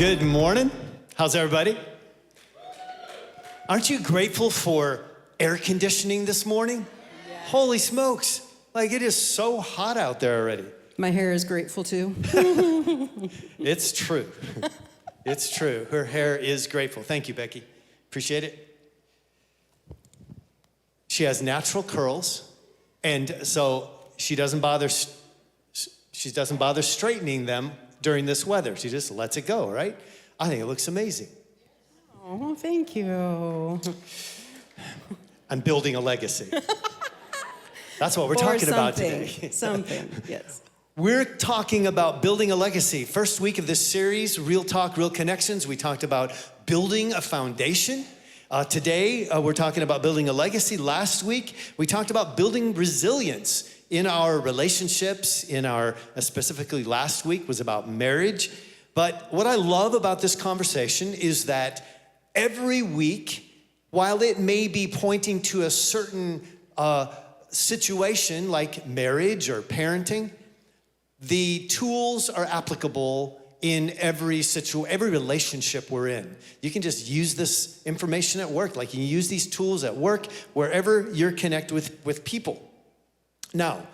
Good morning. How's everybody? Aren't you grateful for air conditioning this morning? Yeah. Holy smokes. Like, it is so hot out there already. My hair is grateful too. It's true. It's true. Her hair is grateful. Thank you, Becky. Appreciate it. She has natural curls, and so she doesn't bother straightening them during this weather. She just lets it go, right? I think it looks amazing. Oh, thank you. I'm building a legacy. That's what we're talking about today. Something, yes. We're talking about building a legacy. First week of this series, Real Talk, Real Connections, we talked about building a foundation. Today, we're talking about building a legacy. Last week, we talked about building resilience in our relationships, specifically last week was about marriage. But what I love about this conversation is that every week, while it may be pointing to a certain situation like marriage or parenting, the tools are applicable in every relationship we're in. You can just use this information at work, like you can use these tools at work, wherever you're connected with people. Now,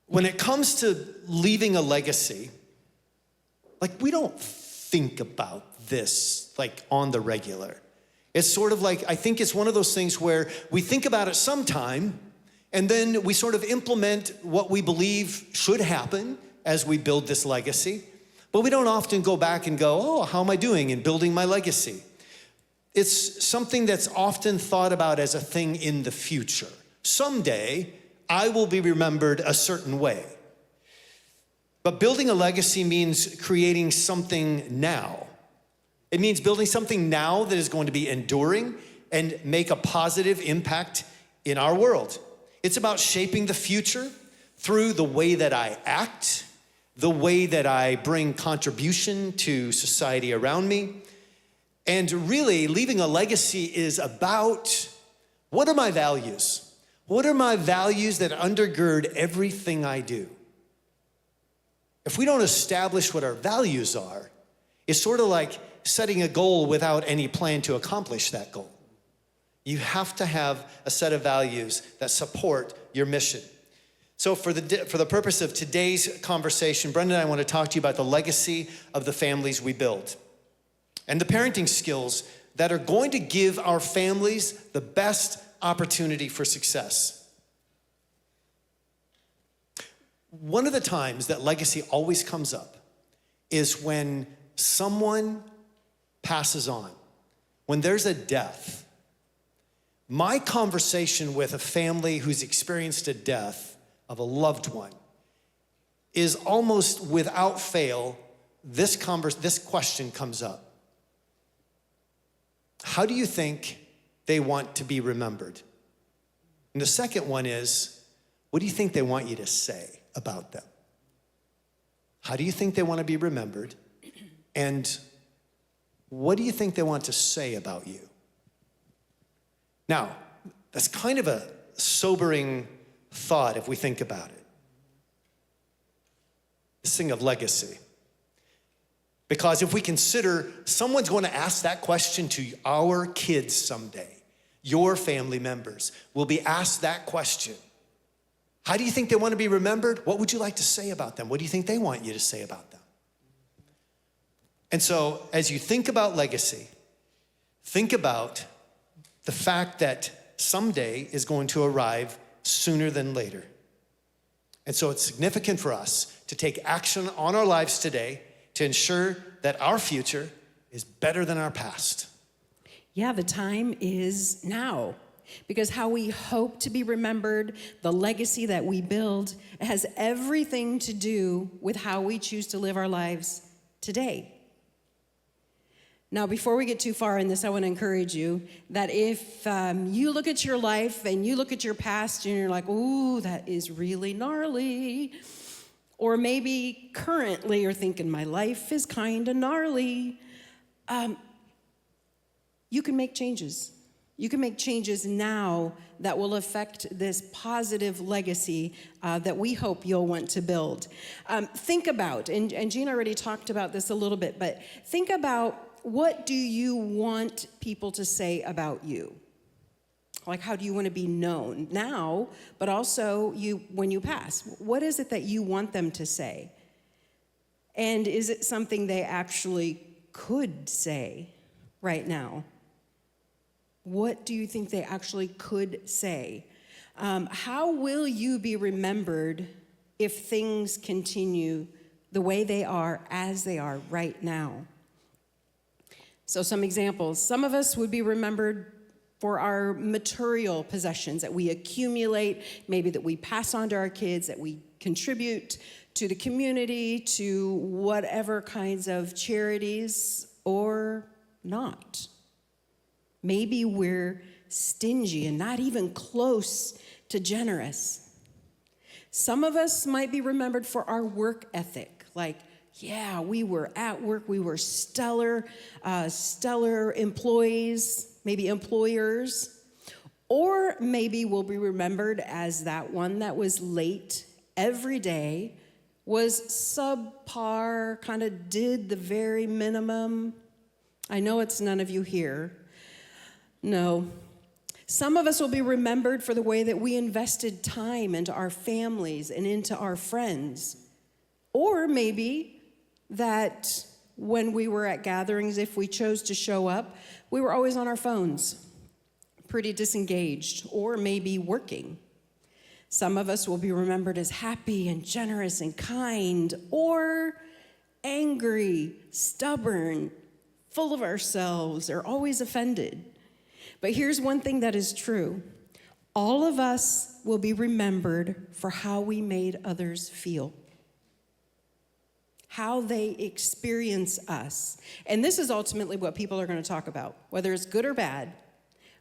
when it comes to leaving a legacy, like, we don't think about this like on the regular. It's sort of like, I think it's one of those things where we think about it sometime, and then we sort of implement what we believe should happen as we build this legacy. But we don't often go back and go, oh, how am I doing in building my legacy? It's something that's often thought about as a thing in the future. Someday, I will be remembered a certain way. But building a legacy means creating something now. It means building something now that is going to be enduring and make a positive impact in our world. It's about shaping the future through the way that I act, the way that I bring contribution to society around me. And really, leaving a legacy is about, what are my values? What are my values that undergird everything I do? If we don't establish what our values are, it's sort of like setting a goal without any plan to accomplish that goal. You have to have a set of values that support your mission. So for the purpose of today's conversation, Brenda and I want to talk to you about the legacy of the families we build and the parenting skills that are going to give our families the best opportunity for success. One of the times that legacy always comes up is when someone passes on, when there's a death. My conversation with a family who's experienced a death of a loved one is almost without fail, this question comes up. How do you think they want to be remembered? And the second one is, what do you think they want you to say about them? How do you think they want to be remembered? And what do you think they want to say about you? Now, that's kind of a sobering thought if we think about it. This thing of legacy. Because if we consider someone's going to ask that question to our kids someday, your family members will be asked that question. How do you think they want to be remembered? What would you like to say about them? What do you think they want you to say about them? And so, as you think about legacy, think about the fact that someday is going to arrive sooner than later. And so it's significant for us to take action on our lives today to ensure that our future is better than our past. Yeah, the time is now. Because how we hope to be remembered, the legacy that we build, has everything to do with how we choose to live our lives today. Now, before we get too far in this, I want to encourage you that if you look at your life and you look at your past and you're like, ooh, that is really gnarly. Or maybe currently you're thinking, my life is kind of gnarly. You can make changes. You can make changes now that will affect this positive legacy that we hope you'll want to build. Think about, and Gene already talked about this a little bit, but think about, what do you want people to say about you? Like, how do you want to be known now, but also when you pass? What is it that you want them to say? And is it something they actually could say right now? What do you think they actually could say? How will you be remembered if things continue the way they are, as they are right now? So some examples. Some of us would be remembered for our material possessions that we accumulate, maybe that we pass on to our kids, that we contribute to the community, to whatever kinds of charities, or not. Maybe we're stingy and not even close to generous. Some of us might be remembered for our work ethic, like, yeah, we were at work, we were stellar employees, maybe employers. Or maybe we'll be remembered as that one that was late every day, was subpar, kind of did the very minimum. I know it's none of you here. No. Some of us will be remembered for the way that we invested time into our families and into our friends. Or maybe that when we were at gatherings, if we chose to show up, we were always on our phones, pretty disengaged, or maybe working. Some of us will be remembered as happy and generous and kind, or angry, stubborn, full of ourselves, or always offended. But here's one thing that is true. All of us will be remembered for how we made others feel, how they experience us. And this is ultimately what people are going to talk about, whether it's good or bad,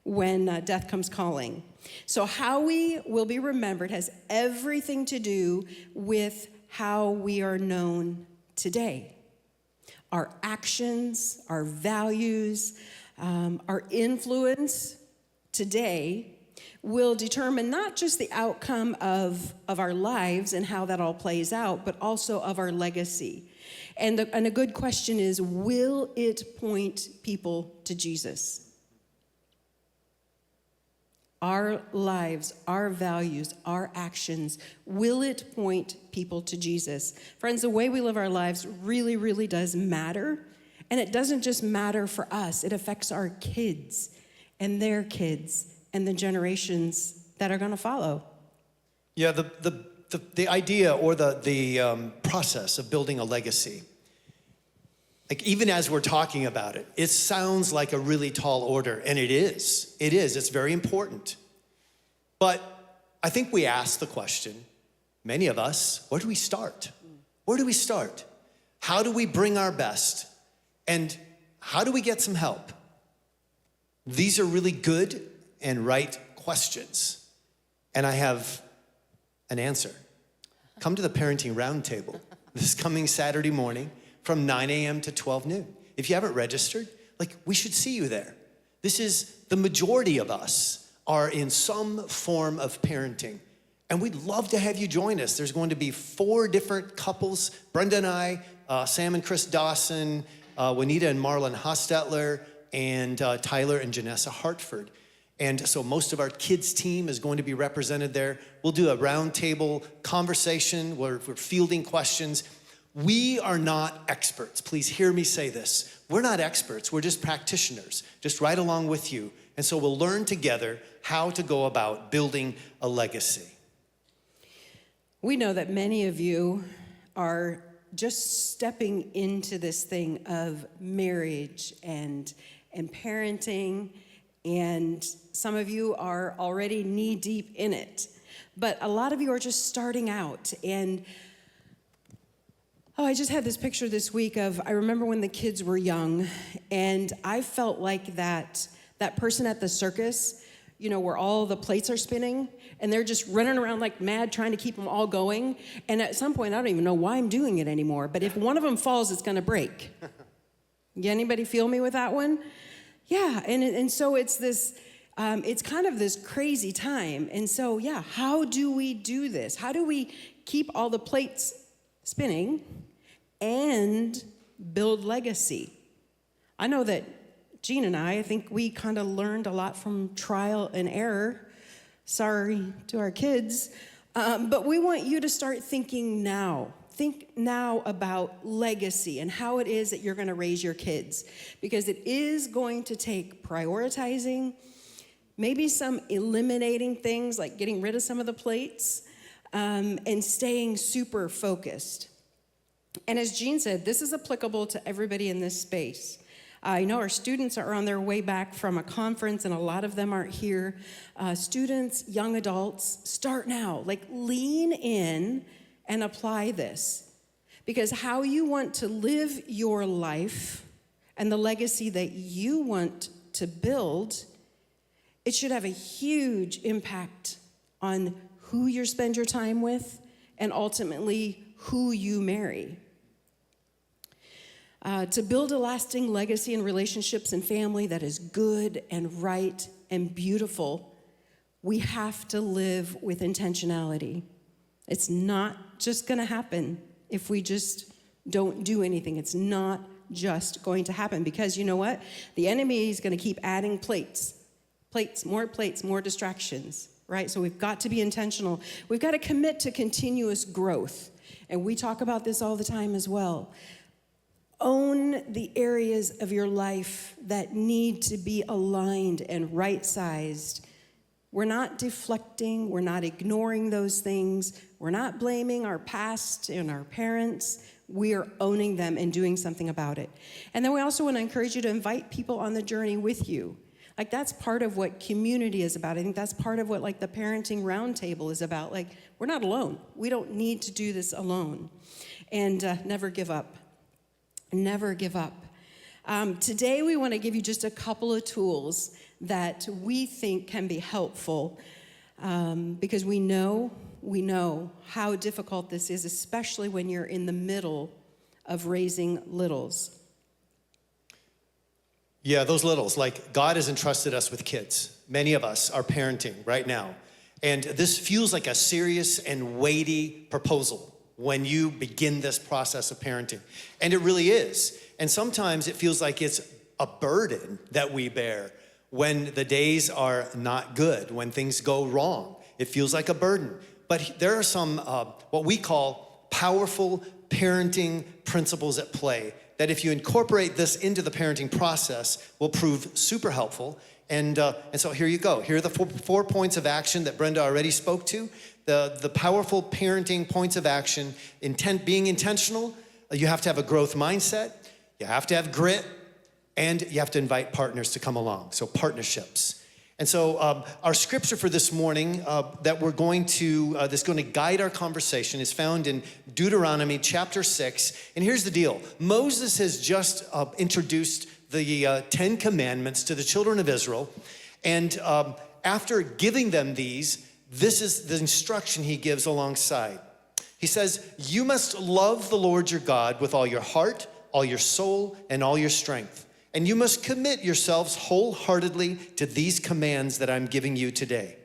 when death comes calling. So how we will be remembered has everything to do with how we are known today. Our actions, our values, our influence today will determine not just the outcome of our lives and how that all plays out, but also of our legacy. And a good question is, will it point people to Jesus? Our lives, our values, our actions, will it point people to Jesus? Friends, the way we live our lives really, really does matter. And it doesn't just matter for us. It affects our kids and their kids and the generations that are going to follow. Yeah, the idea or the process of building a legacy, like even as we're talking about it, it sounds like a really tall order, and it is. It is. It's very important. But I think we ask the question, many of us, where do we start? Where do we start? How do we bring our best? And how do we get some help? These are really good and right questions. And I have an answer. Come to the Parenting Roundtable this coming Saturday morning from 9 a.m. to 12 noon. If you haven't registered, we should see you there. This is, the majority of us are in some form of parenting. And we'd love to have you join us. There's going to be 4 different couples, Brenda and I, Sam and Chris Dawson, Juanita and Marlon Hostetler, and Tyler and Janessa Hartford. And so most of our kids team is going to be represented there. We'll do a roundtable conversation where we're fielding questions. We are not experts. Please hear me say this. We're not experts. We're just practitioners, just right along with you. And so we'll learn together how to go about building a legacy. We know that many of you are just stepping into this thing of marriage and parenting, and some of you are already knee-deep in it. But a lot of you are just starting out. And I just had this picture this week of, I remember when the kids were young, and I felt like that person at the circus, where all the plates are spinning, and they're just running around like mad trying to keep them all going. And at some point, I don't even know why I'm doing it anymore, but if one of them falls, it's gonna break. Anybody feel me with that one? Yeah, and so it's this, it's kind of this crazy time. And so, yeah, how do we do this? How do we keep all the plates spinning and build legacy? I know that Gene and I think we kind of learned a lot from trial and error. Sorry to our kids. But we want you to start thinking now. Think now about legacy and how it is that you're going to raise your kids. Because it is going to take prioritizing, maybe some eliminating things like getting rid of some of the plates, and staying super focused. And as Gene said, this is applicable to everybody in this space. I know our students are on their way back from a conference, and a lot of them aren't here. Students, young adults, start now. Like, lean in and apply this. Because how you want to live your life and the legacy that you want to build, it should have a huge impact on who you spend your time with and ultimately who you marry. To build a lasting legacy in relationships and family that is good and right and beautiful, we have to live with intentionality. It's not just going to happen if we just don't do anything. It's not just going to happen because you know what? The enemy is going to keep adding plates, more distractions, right? So we've got to be intentional. We've got to commit to continuous growth. And we talk about this all the time as well. Own the areas of your life that need to be aligned and right-sized. We're not deflecting. We're not ignoring those things. We're not blaming our past and our parents. We are owning them and doing something about it. And then we also want to encourage you to invite people on the journey with you. Like, that's part of what community is about. I think that's part of what, like, the parenting roundtable is about. Like, we're not alone. We don't need to do this alone. And never give up. Never give up. Today, we want to give you just a couple of tools that we think can be helpful because we know how difficult this is, especially when you're in the middle of raising littles. Yeah, those littles, like God has entrusted us with kids. Many of us are parenting right now. And this feels like a serious and weighty proposal when you begin this process of parenting. And it really is. And sometimes it feels like it's a burden that we bear when the days are not good, when things go wrong. It feels like a burden. But there are some, what we call powerful parenting principles at play that if you incorporate this into the parenting process will prove super helpful. And so here you go. Here are the four points of action that Brenda already spoke to. The powerful parenting points of action, being intentional. You have to have a growth mindset. You have to have grit. And you have to invite partners to come along. So partnerships. And so our scripture for this morning that we're going to, that's going to guide our conversation is found in Deuteronomy chapter 6. And here's the deal. Moses has just introduced the 10 commandments to the children of Israel. And after giving them these, this is the instruction he gives alongside. He says, you must love the Lord your God with all your heart, all your soul, and all your strength. And you must commit yourselves wholeheartedly to these commands that I'm giving you today.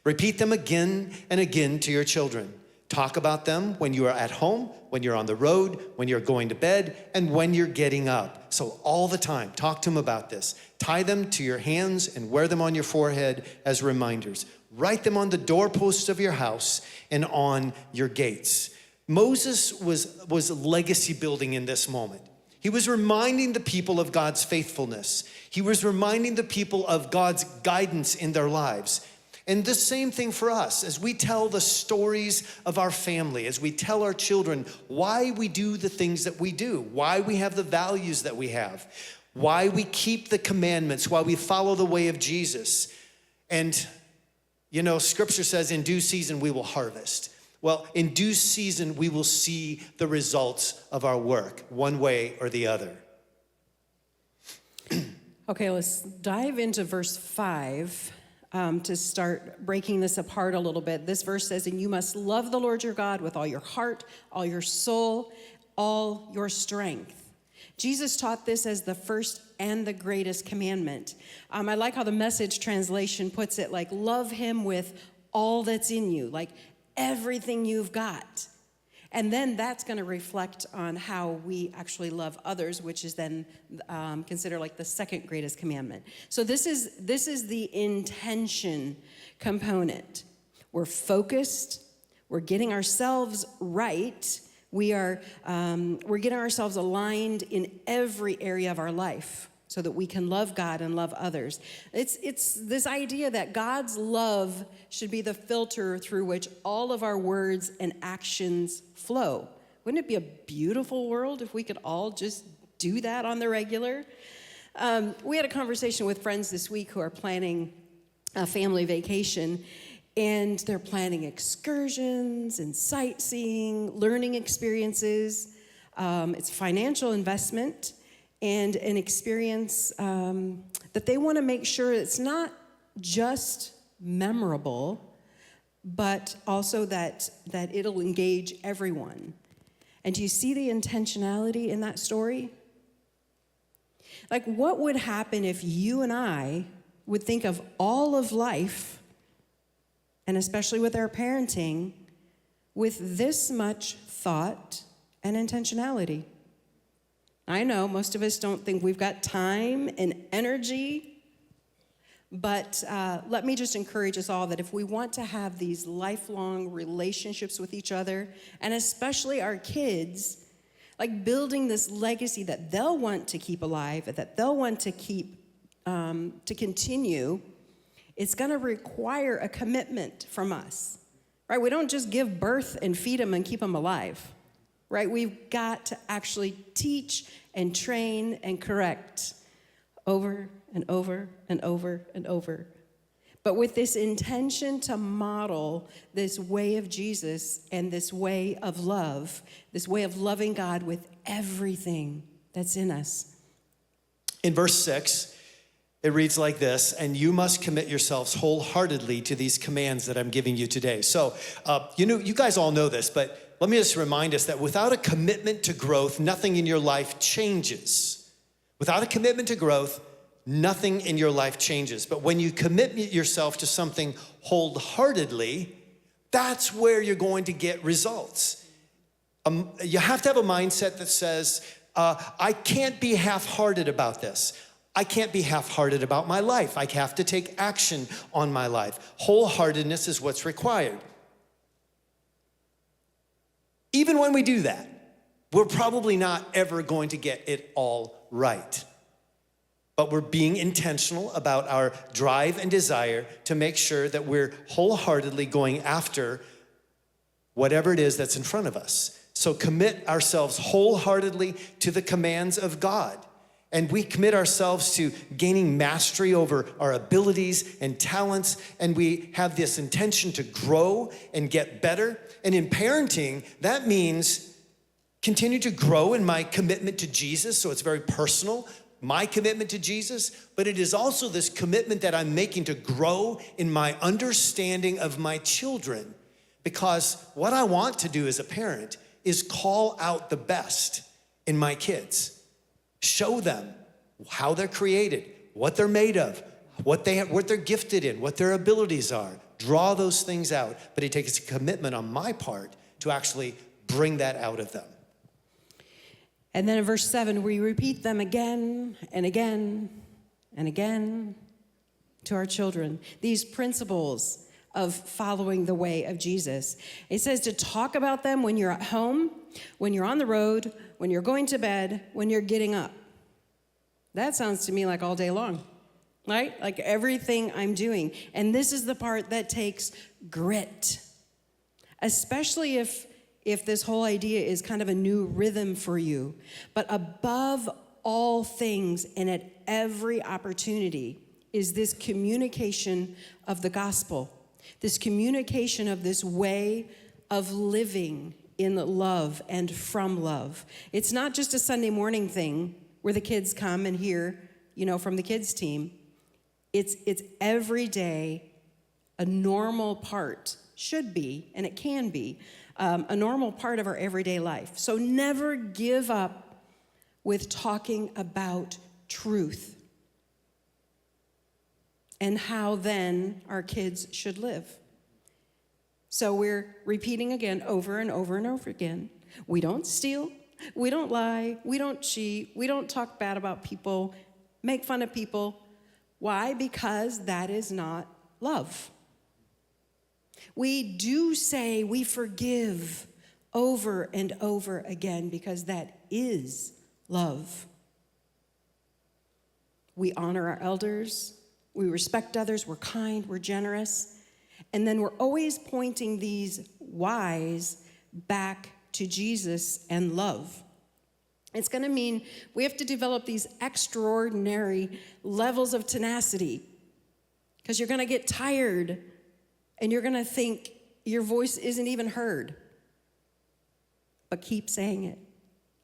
Repeat them again and again to your children. Talk about them when you are at home, when you're on the road, when you're going to bed, and when you're getting up. So all the time, talk to them about this. Tie them to your hands and wear them on your forehead as reminders. Write them on the doorposts of your house and on your gates. Moses was legacy building in this moment. He was reminding the people of God's faithfulness. He was reminding the people of God's guidance in their lives. And the same thing for us, as we tell the stories of our family, as we tell our children why we do the things that we do, why we have the values that we have, why we keep the commandments, why we follow the way of Jesus. And, you know, scripture says in due season we will harvest. Well, in due season, we will see the results of our work, one way or the other. Okay, let's dive into verse 5 to start breaking this apart a little bit. This verse says, and you must love the Lord your God with all your heart, all your soul, all your strength. Jesus taught this as the first and the greatest commandment. I like how the Message translation puts it, like, love him with all that's in you, like everything you've got. And then that's going to reflect on how we actually love others, which is then considered like the second greatest commandment. So this is the intention component. We're focused. We're getting ourselves right. We're getting ourselves aligned in every area of our life so that we can love God and love others. It's this idea that God's love should be the filter through which all of our words and actions flow. Wouldn't it be a beautiful world if we could all just do that on the regular? We had a conversation with friends this week who are planning a family vacation, and they're planning excursions and sightseeing, learning experiences. It's financial investment and an experience that they want to make sure it's not just memorable, but also that it'll engage everyone. And do you see the intentionality in that story? Like, what would happen if you and I would think of all of life, and especially with our parenting, with this much thought and intentionality? I know most of us don't think we've got time and energy, but let me just encourage us all that if we want to have these lifelong relationships with each other, and especially our kids, like building this legacy that they'll want to keep alive, that they'll want to keep, to continue, it's going to require a commitment from us, right? We don't just give birth and feed them and keep them alive, right? We've got to actually teach and train and correct over and over and over and over. But with this intention to model this way of Jesus and this way of love, this way of loving God with everything that's in us. In verse 6, it reads like this: and you must commit yourselves wholeheartedly to these commands that I'm giving you today. So, you guys all know this, but let me just remind us that without a commitment to growth, nothing in your life changes. Without a commitment to growth, nothing in your life changes. But when you commit yourself to something wholeheartedly, that's where you're going to get results. You have to have a mindset that says, I can't be half-hearted about this. I can't be half-hearted about my life. I have to take action on my life. Wholeheartedness is what's required. Even when we do that, we're probably not ever going to get it all right. But we're being intentional about our drive and desire to make sure that we're wholeheartedly going after whatever it is that's in front of us. So commit ourselves wholeheartedly to the commands of God. And we commit ourselves to gaining mastery over our abilities and talents. And we have this intention to grow and get better. And in parenting, that means continue to grow in my commitment to Jesus. So it's very personal, my commitment to Jesus. But it is also this commitment that I'm making to grow in my understanding of my children. Because what I want to do as a parent is call out the best in my kids. Show them how they're created, what they're made of, what they're gifted in, what their abilities are. Draw those things out, but it takes a commitment on my part to actually bring that out of them. And then in verse 7, we repeat them again and again and again to our children. These principles of following the way of Jesus. It says to talk about them when you're at home, when you're on the road, when you're going to bed, when you're getting up. That sounds to me like all day long, right? Like everything I'm doing. And this is the part that takes grit, especially if this whole idea is kind of a new rhythm for you. But above all things and at every opportunity is this communication of the gospel, this communication of this way of living in love and from love. It's not just a Sunday morning thing where the kids come and hear, from the kids team. It's every day, a normal part, should be, and it can be, a normal part of our everyday life. So never give up with talking about truth and how then our kids should live. So we're repeating again over and over and over again. We don't steal, we don't lie, we don't cheat, we don't talk bad about people, make fun of people. Why? Because that is not love. We do say we forgive over and over again because that is love. We honor our elders, we respect others, we're kind, we're generous, and then we're always pointing these whys back to Jesus and love. It's going to mean we have to develop these extraordinary levels of tenacity because you're going to get tired and you're going to think your voice isn't even heard. But keep saying it.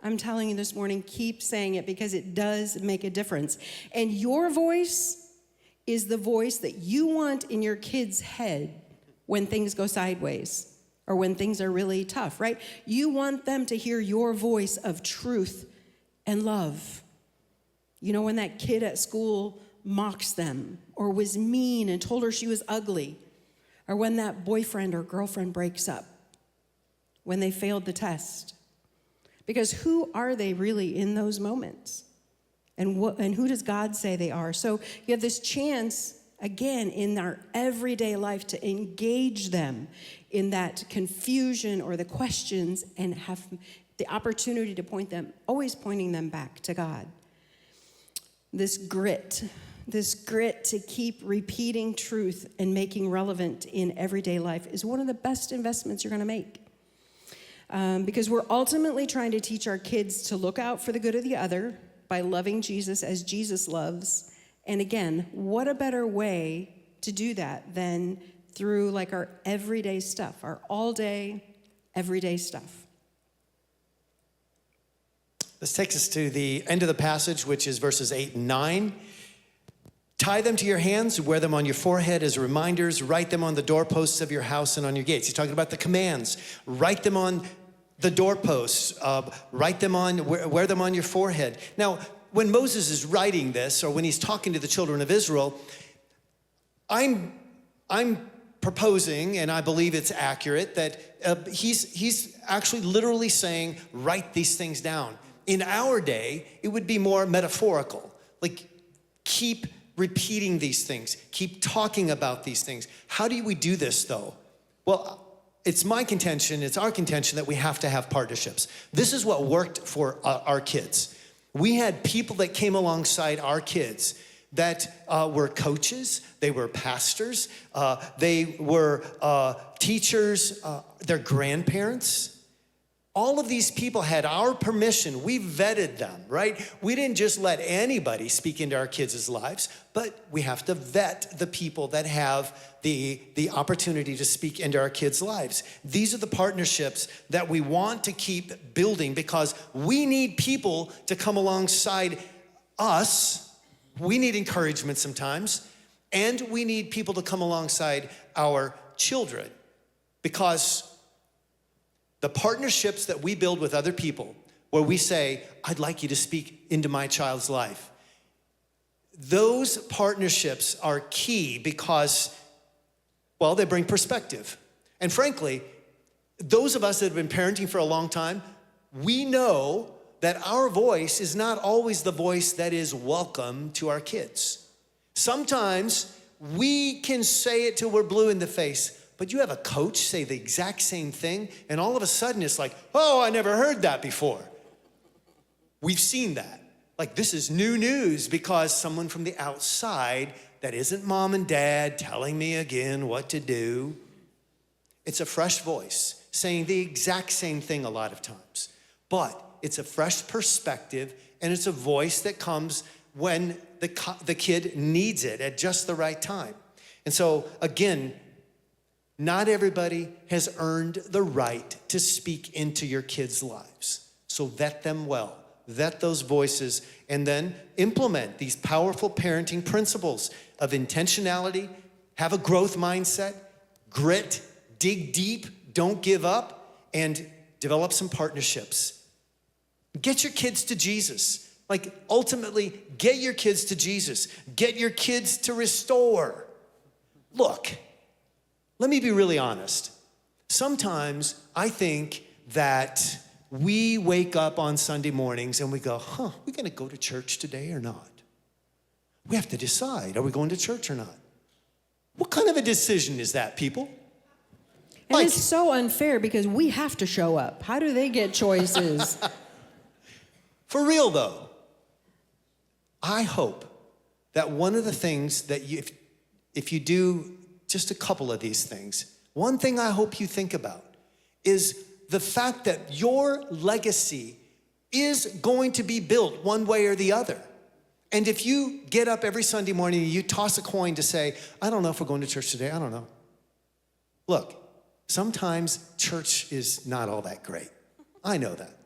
I'm telling you this morning, keep saying it because it does make a difference. And your voice is the voice that you want in your kid's head when things go sideways or when things are really tough, right? You want them to hear your voice of truth and love. You know, when that kid at school mocks them or was mean and told her she was ugly, or when that boyfriend or girlfriend breaks up, when they failed the test. Because who are they really in those moments? And who does God say they are? So you have this chance, again, in our everyday life to engage them in that confusion or the questions and have the opportunity to always pointing them back to God. This grit to keep repeating truth and making relevant in everyday life is one of the best investments you're going to make. Because we're ultimately trying to teach our kids to look out for the good of the other by loving Jesus as Jesus loves. And again, what a better way to do that than through like our everyday stuff, our all-day, everyday stuff. This takes us to the end of the passage, which is verses 8 and 9. Tie them to your hands, wear them on your forehead as reminders, write them on the doorposts of your house and on your gates. He's talking about the commands. Write them on the doorposts, wear them on your forehead. Now, when Moses is writing this, or when he's talking to the children of Israel, I'm proposing, and I believe it's accurate, that he's actually literally saying, write these things down. In our day, it would be more metaphorical, like keep repeating these things, keep talking about these things. How do we do this though? Well, it's my contention, it's our contention that we have to have partnerships. This is what worked for our kids. We had people that came alongside our kids that were coaches, they were pastors, they were teachers, their grandparents. All of these people had our permission. We vetted them, right? We didn't just let anybody speak into our kids' lives, but we have to vet the people that have the opportunity to speak into our kids' lives. These are the partnerships that we want to keep building because we need people to come alongside us. We need encouragement sometimes, and we need people to come alongside our children because the partnerships that we build with other people, where we say, I'd like you to speak into my child's life. Those partnerships are key because, well, they bring perspective. And frankly, those of us that have been parenting for a long time, we know that our voice is not always the voice that is welcome to our kids. Sometimes we can say it till we're blue in the face, but you have a coach say the exact same thing, and all of a sudden it's like, oh, I never heard that before. We've seen that. Like, this is new news because someone from the outside that isn't mom and dad telling me again what to do. It's a fresh voice saying the exact same thing a lot of times, but it's a fresh perspective, and it's a voice that comes when the kid needs it at just the right time. And so, again, not everybody has earned the right to speak into your kids' lives. So vet them well, vet those voices, and then implement these powerful parenting principles of intentionality, have a growth mindset, grit, dig deep, don't give up, and develop some partnerships. Get your kids to Jesus. Like, ultimately, get your kids to Jesus. Get your kids to Restore. Look, let me be really honest. Sometimes I think that we wake up on Sunday mornings and we go, we gonna go to church today or not? We have to decide, are we going to church or not? What kind of a decision is that, people? And it's so unfair because we have to show up. How do they get choices? For real though, I hope that one of the things that if you do just a couple of these things, one thing I hope you think about is the fact that your legacy is going to be built one way or the other. And if you get up every Sunday morning and you toss a coin to say, I don't know if we're going to church today, I don't know. Look, sometimes church is not all that great. I know that.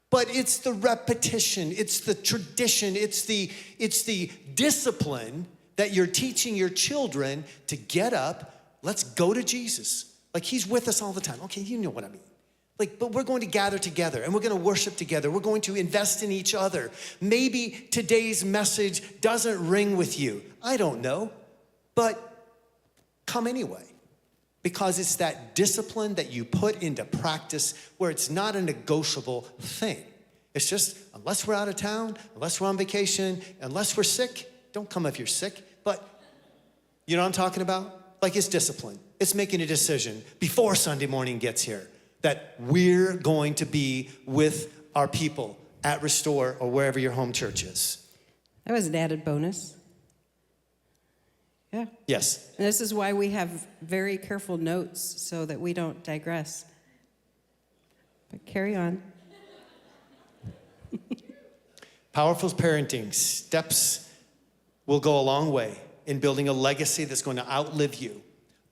But it's the repetition, it's the tradition, it's the discipline that you're teaching your children to get up, let's go to Jesus. Like, he's with us all the time. Okay, you know what I mean. Like, but we're going to gather together and we're going to worship together. We're going to invest in each other. Maybe today's message doesn't ring with you. I don't know, but come anyway. Because it's that discipline that you put into practice where it's not a negotiable thing. It's just, unless we're out of town, unless we're on vacation, unless we're sick, don't come if you're sick, but you know what I'm talking about? Like, it's discipline. It's making a decision before Sunday morning gets here that we're going to be with our people at Restore or wherever your home church is. That was an added bonus. Yeah. Yes. And this is why we have very careful notes so that we don't digress. But carry on. Powerful parenting steps will go a long way in building a legacy that's going to outlive you.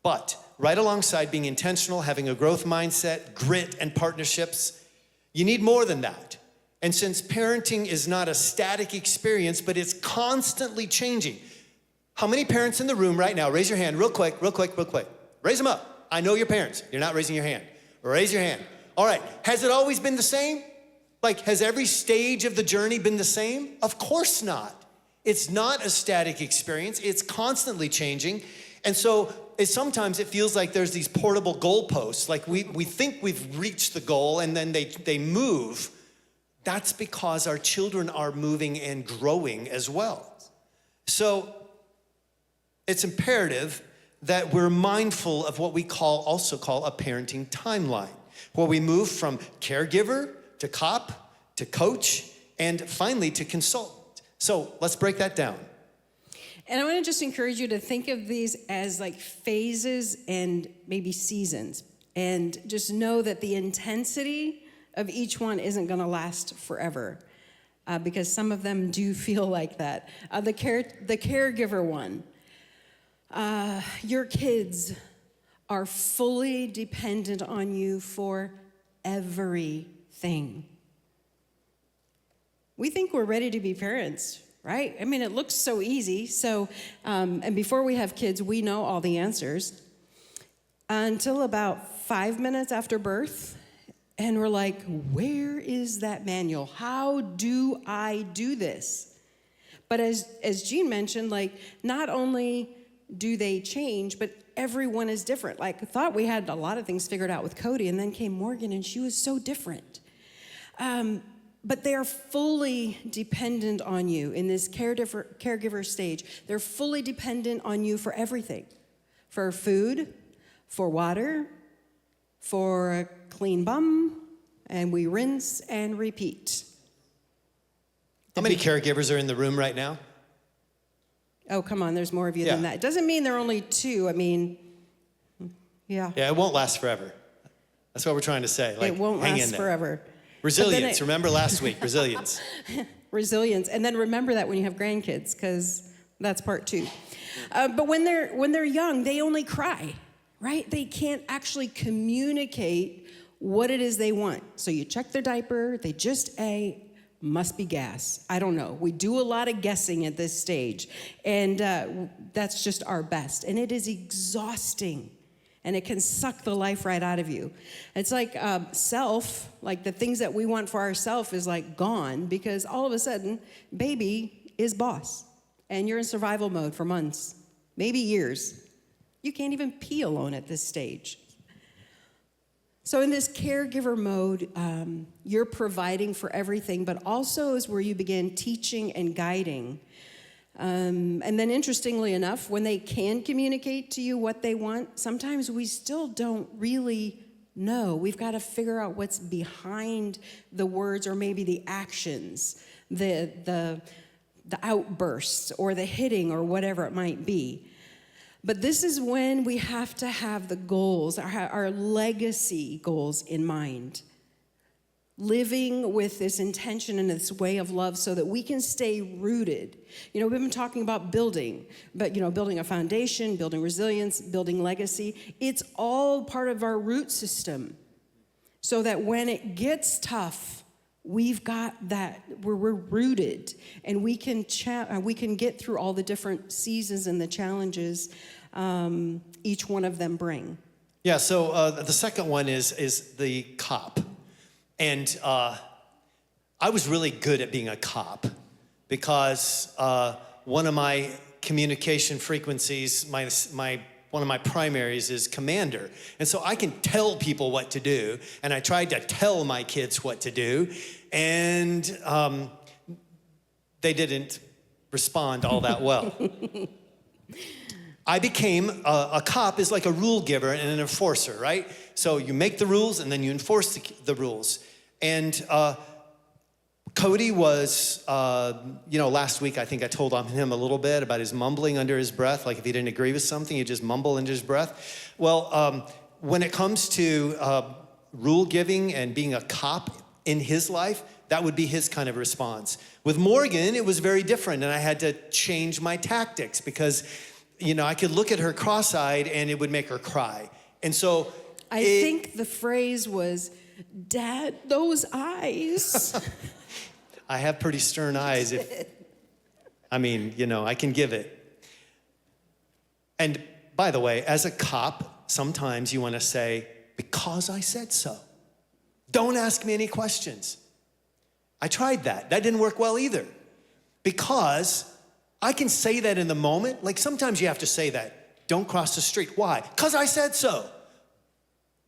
But right alongside being intentional, having a growth mindset, grit, and partnerships, you need more than that. And since parenting is not a static experience, but it's constantly changing. How many parents in the room right now, raise your hand real quick. Raise them up. I know your parents. You're not raising your hand. Raise your hand. All right, has it always been the same? Like, has every stage of the journey been the same? Of course not. It's not a static experience. It's constantly changing. And so sometimes it feels like there's these portable goalposts. Like we think we've reached the goal and then they move. That's because our children are moving and growing as well. So it's imperative that we're mindful of what we also call a parenting timeline, where we move from caregiver to cop to coach and finally to consult. So let's break that down. And I want to just encourage you to think of these as like phases and maybe seasons. And just know that the intensity of each one isn't going to last forever. Because some of them do feel like that. The caregiver one. Your kids are fully dependent on you for everything. We think we're ready to be parents, right? I mean, it looks so easy. So, and before we have kids, we know all the answers. Until about 5 minutes after birth, and we're like, where is that manual? How do I do this? But as Gene mentioned, like, not only do they change, but everyone is different. Like, I thought we had a lot of things figured out with Cody, and then came Morgan, and she was so different. But they are fully dependent on you in this caregiver stage. They're fully dependent on you for everything. For food, for water, for a clean bum, and we rinse and repeat. How many caregivers are in the room right now? Oh, come on, there's more of you than that. It doesn't mean there are only two. I mean, yeah. Yeah, it won't last forever. That's what we're trying to say. Like, it won't hang last in there. forever. Resilience, remember last week, resilience. Resilience, and then remember that when you have grandkids, because that's part two. But when they're young, they only cry, right? They can't actually communicate what it is they want. So you check their diaper, they just ate, must be gas. I don't know. We do a lot of guessing at this stage, and that's just our best. And it is exhausting. and it can suck the life right out of you. It's like self, like the things that we want for ourselves is like gone because all of a sudden, baby is boss. And you're in survival mode for months, maybe years. You can't even pee alone at this stage. So in this caregiver mode, you're providing for everything, but also is where you begin teaching and guiding. And then interestingly enough, when they can communicate to you what they want, sometimes we still don't really know. We've got to figure out what's behind the words or maybe the actions, the outbursts or the hitting or whatever it might be. But this is when we have to have the goals, our legacy goals in mind. Living with this intention and this way of love so that we can stay rooted. You know, we've been talking about building, but building a foundation, building resilience, building legacy. It's all part of our root system. So that when it gets tough, we've got that, we're rooted, and we can get through all the different seasons and the challenges each one of them bring. Yeah, so the second one is the cop. And I was really good at being a cop because one of my communication frequencies, one of my primaries is commander. And so I can tell people what to do, and I tried to tell my kids what to do, and they didn't respond all that well. I became a cop is like a rule giver and an enforcer, right? So you make the rules and then you enforce the rules. And Cody was, last week I think I told him a little bit about his mumbling under his breath. Like if he didn't agree with something, he'd just mumble under his breath. Well, when it comes to rule giving and being a cop in his life, that would be his kind of response. With Morgan, it was very different, and I had to change my tactics because I could look at her cross-eyed and it would make her cry. And so I think the phrase was, "Dad, those eyes." I have pretty stern eyes. I can give it. And by the way, as a cop, sometimes you want to say, "Because I said so. Don't ask me any questions." I tried that. That didn't work well either. Because I can say that in the moment. Like sometimes you have to say that. Don't cross the street. Why? Because I said so.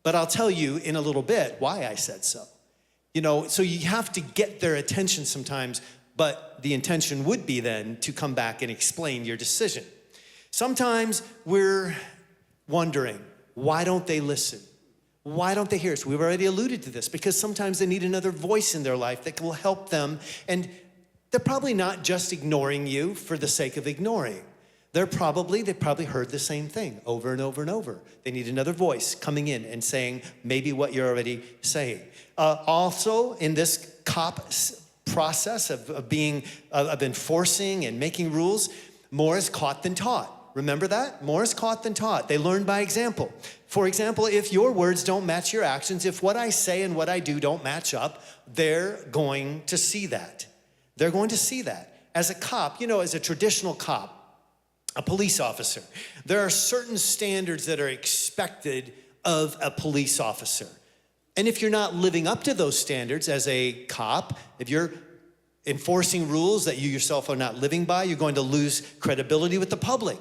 But I'll tell you in a little bit why I said so. So you have to get their attention sometimes, but the intention would be then to come back and explain your decision. Sometimes we're wondering, why don't they listen? Why don't they hear us? We've already alluded to this, because sometimes they need another voice in their life that will help them, and they're probably not just ignoring you for the sake of ignoring. They probably heard the same thing over and over and over. They need another voice coming in and saying maybe what you're already saying. Also, in this cop process of enforcing and making rules, more is caught than taught. Remember that? More is caught than taught. They learn by example. For example, if your words don't match your actions, if what I say and what I do don't match up, they're going to see that. They're going to see that. As a cop, as a traditional cop, a police officer, there are certain standards that are expected of a police officer. And if you're not living up to those standards as a cop, if you're enforcing rules that you yourself are not living by, you're going to lose credibility with the public.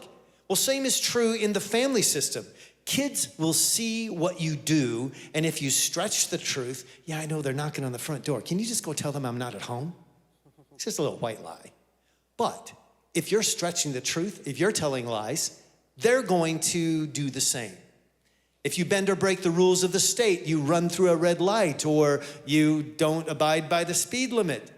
Well, same is true in the family system. Kids will see what you do, and if you stretch the truth, I know they're knocking on the front door. Can you just go tell them I'm not at home? It's just a little white lie. But if you're stretching the truth, if you're telling lies, they're going to do the same. If you bend or break the rules of the state, you run through a red light, or you don't abide by the speed limit,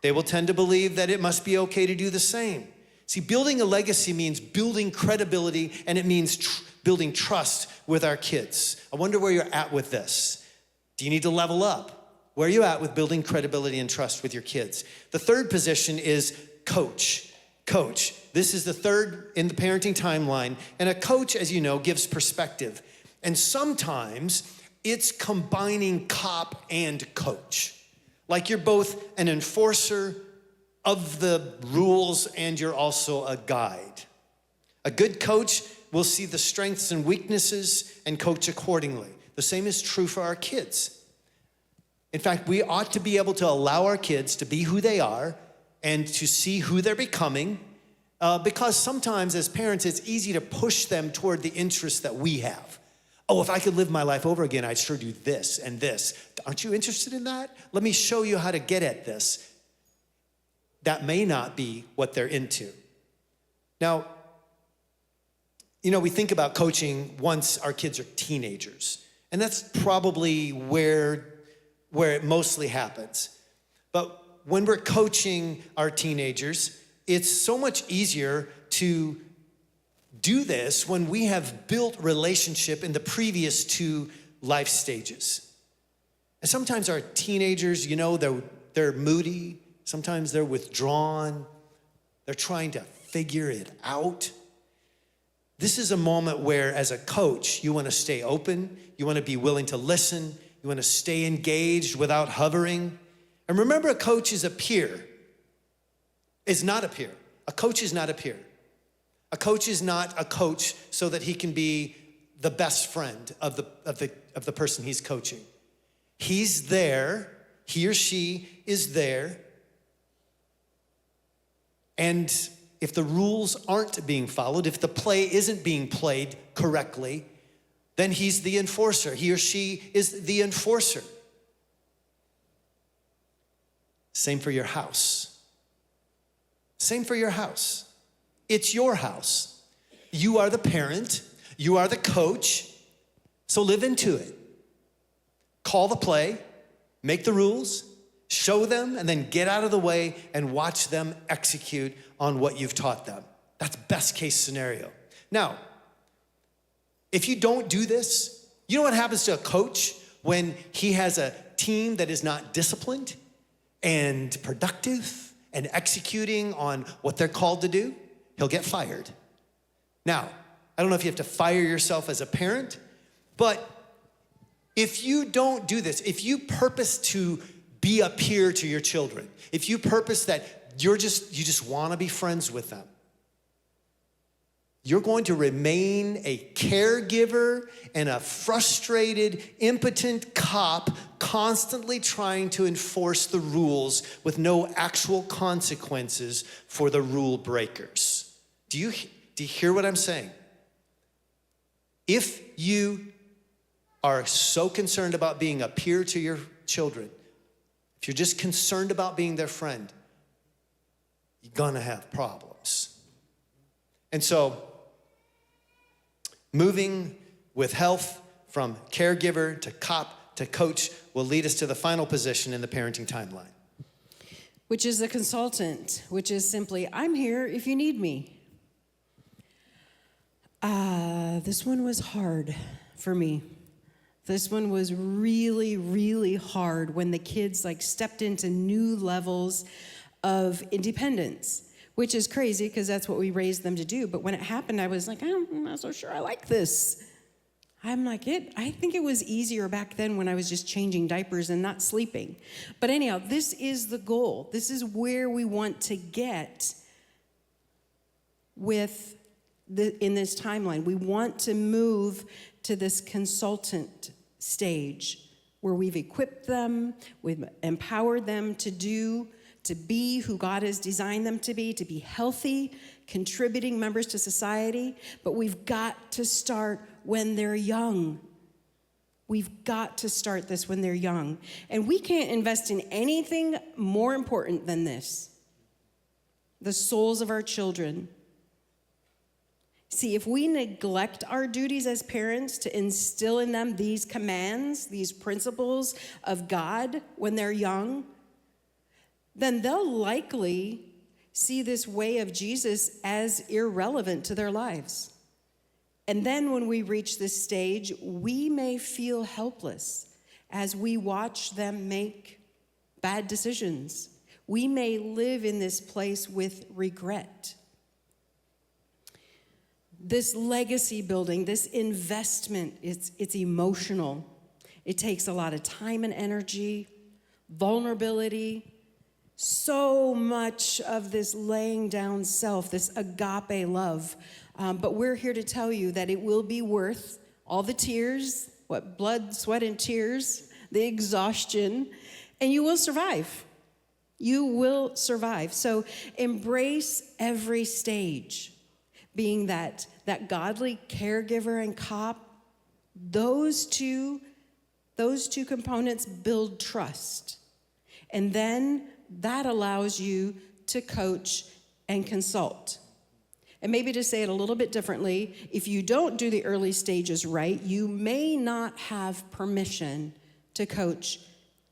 they will tend to believe that it must be okay to do the same. See, building a legacy means building credibility, and it means building trust with our kids. I wonder where you're at with this. Do you need to level up? Where are you at with building credibility and trust with your kids? The third position is coach. Coach. This is the third in the parenting timeline. And a coach, as you know, gives perspective. And sometimes it's combining cop and coach. Like you're both an enforcer of the rules and you're also a guide. A good coach we'll see the strengths and weaknesses and coach accordingly. The same is true for our kids. In fact, we ought to be able to allow our kids to be who they are and to see who they're becoming, because sometimes as parents, it's easy to push them toward the interests that we have. Oh, if I could live my life over again, I'd sure do this and this. Aren't you interested in that? Let me show you how to get at this. That may not be what they're into. Now, we think about coaching once our kids are teenagers, and that's probably where it mostly happens. But when we're coaching our teenagers, it's so much easier to do this when we have built relationship in the previous 2 life stages. And sometimes our teenagers, they're moody, sometimes they're withdrawn, they're trying to figure it out. This is a moment where, as a coach, you want to stay open, you want to be willing to listen, you want to stay engaged without hovering. And remember, a coach is a peer. Is not a peer. A coach is not a peer. A coach is not a coach so that he can be the best friend of the person he's coaching. He's there, he or she is there, and if the rules aren't being followed, if the play isn't being played correctly, then he's the enforcer. He or she is the enforcer. Same for your house. Same for your house. It's your house. You are the parent. You are the coach. So live into it. Call the play. Make the rules. Show them, and then get out of the way and watch them execute on what you've taught them. That's best case scenario. Now, if you don't do this, you know what happens to a coach when he has a team that is not disciplined and productive and executing on what they're called to do? He'll get fired. Now, I don't know if you have to fire yourself as a parent, but if you don't do this, if you purpose to be a peer to your children, if you purpose that you just want to be friends with them, you're going to remain a caregiver and a frustrated, impotent cop constantly trying to enforce the rules with no actual consequences for the rule breakers. Do you hear what I'm saying? If you are so concerned about being a peer to your children, if you're just concerned about being their friend, you're gonna have problems. And so, moving with health from caregiver to cop to coach will lead us to the final position in the parenting timeline, which is the consultant, which is simply, I'm here if you need me. This one was hard for me. This one was really, really hard when the kids stepped into new levels of independence, which is crazy because that's what we raised them to do. But when it happened, I was like, I'm not so sure I like this. I think it was easier back then when I was just changing diapers and not sleeping. But anyhow, this is the goal. This is where we want to get in this timeline. We want to move to this consultant stage where we've equipped them, we've empowered them to be who God has designed them to be healthy, contributing members to society. But we've got to start when they're young. We've got to start this when they're young. And we can't invest in anything more important than this: the souls of our children. See, if we neglect our duties as parents to instill in them these commands, these principles of God when they're young, then they'll likely see this way of Jesus as irrelevant to their lives. And then when we reach this stage, we may feel helpless as we watch them make bad decisions. We may live in this place with regret. This legacy building, this investment, it's emotional. It takes a lot of time and energy, vulnerability, so much of this laying down self, this agape love. But we're here to tell you that it will be worth all the tears, blood, sweat, and tears, the exhaustion, and you will survive. You will survive. So embrace every stage, being that godly caregiver and cop. Those two components build trust. And then that allows you to coach and consult. And maybe to say it a little bit differently, if you don't do the early stages right, you may not have permission to coach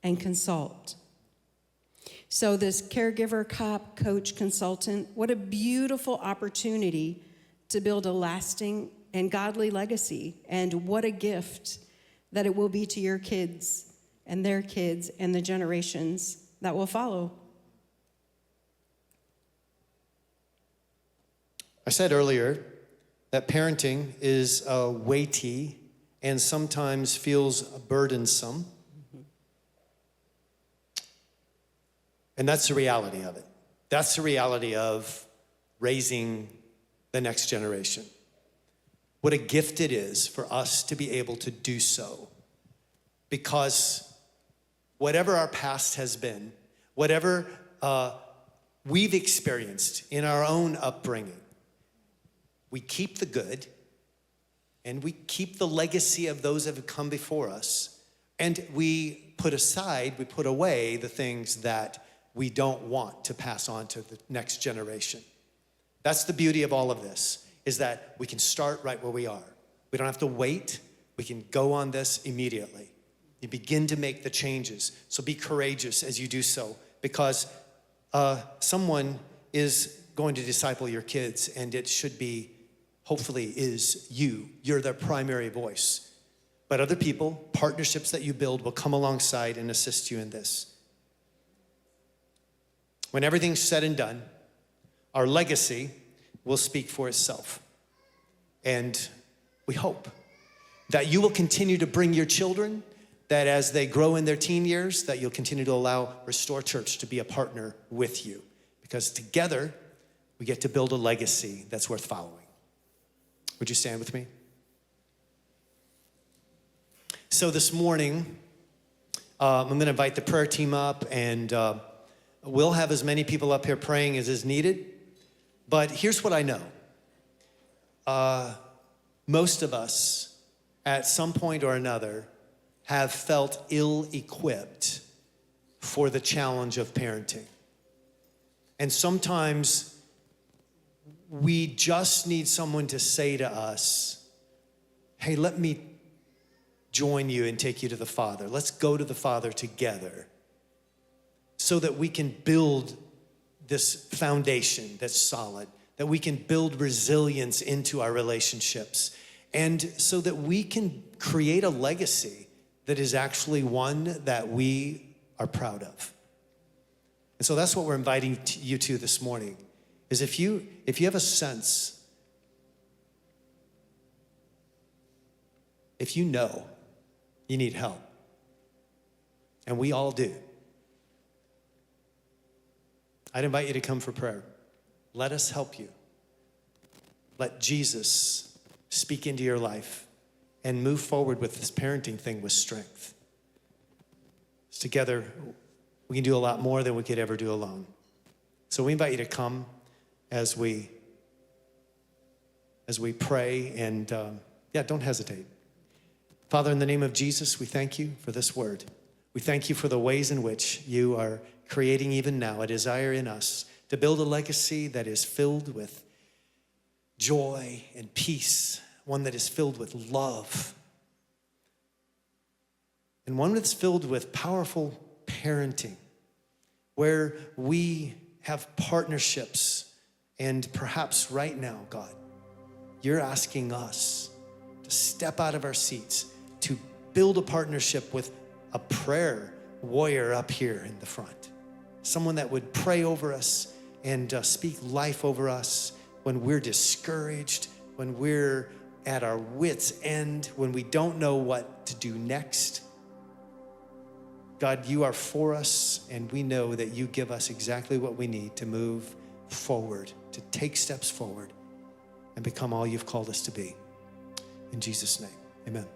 and consult. So this caregiver, cop, coach, consultant, what a beautiful opportunity to build a lasting and godly legacy. And what a gift that it will be to your kids and their kids and the generations that will follow. I said earlier that parenting is weighty and sometimes feels burdensome. And that's the reality of it. That's the reality of raising the next generation. What a gift it is for us to be able to do so. Because whatever our past has been, whatever we've experienced in our own upbringing, we keep the good and we keep the legacy of those that have come before us, and we put away the things that we don't want to pass on to the next generation. That's the beauty of all of this, is that we can start right where we are. We don't have to wait. We can go on this immediately. You begin to make the changes. So be courageous as you do so, because someone is going to disciple your kids, and it should be, hopefully, is you. You're their primary voice. But other people, partnerships that you build will come alongside and assist you in this. When everything's said and done, our legacy will speak for itself. And we hope that you will continue to bring your children, that as they grow in their teen years, that you'll continue to allow Restore Church to be a partner with you. Because together, we get to build a legacy that's worth following. Would you stand with me? So this morning, I'm going to invite the prayer team up, and we'll have as many people up here praying as is needed. But here's what I know. Most of us, at some point or another, have felt ill-equipped for the challenge of parenting. And sometimes we just need someone to say to us, hey, let me join you and take you to the Father. Let's go to the Father together so that we can build this foundation that's solid, that we can build resilience into our relationships, and so that we can create a legacy that is actually one that we are proud of. And so that's what we're inviting you to this morning, is if you have a sense, if you know you need help, and we all do, I'd invite you to come for prayer. Let us help you. Let Jesus speak into your life and move forward with this parenting thing with strength. Together, we can do a lot more than we could ever do alone. So we invite you to come as we pray, and don't hesitate. Father, in the name of Jesus, we thank you for this word. We thank you for the ways in which you are creating even now a desire in us to build a legacy that is filled with joy and peace, one that is filled with love, and one that's filled with powerful parenting, where we have partnerships. And perhaps right now, God, you're asking us to step out of our seats, to build a partnership with a prayer warrior up here in the front, someone that would pray over us and speak life over us when we're discouraged, when we're at our wits' end, when we don't know what to do next. God, you are for us, and we know that you give us exactly what we need to move forward, to take steps forward and become all you've called us to be. In Jesus' name, amen.